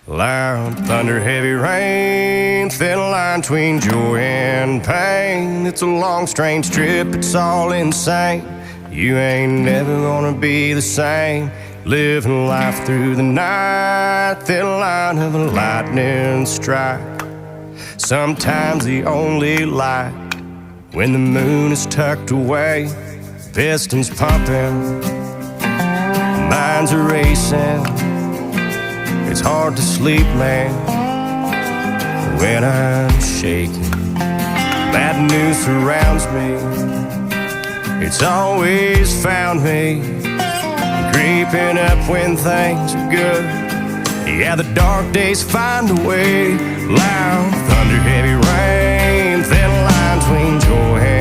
Loud thunder, heavy rain, thin line between joy and pain. It's a long, strange trip, it's all insane. You ain't never gonna be the same. Living life through the night, thin line of a lightning strike. Sometimes the only light when the moon is tucked away. Pistons pumping, minds are racing. It's hard to sleep, man, when I'm shaking. Bad news surrounds me, it's always found me creeping up when things are good. Yeah, the dark days find a way. Loud thunder, heavy rain, thin line between joy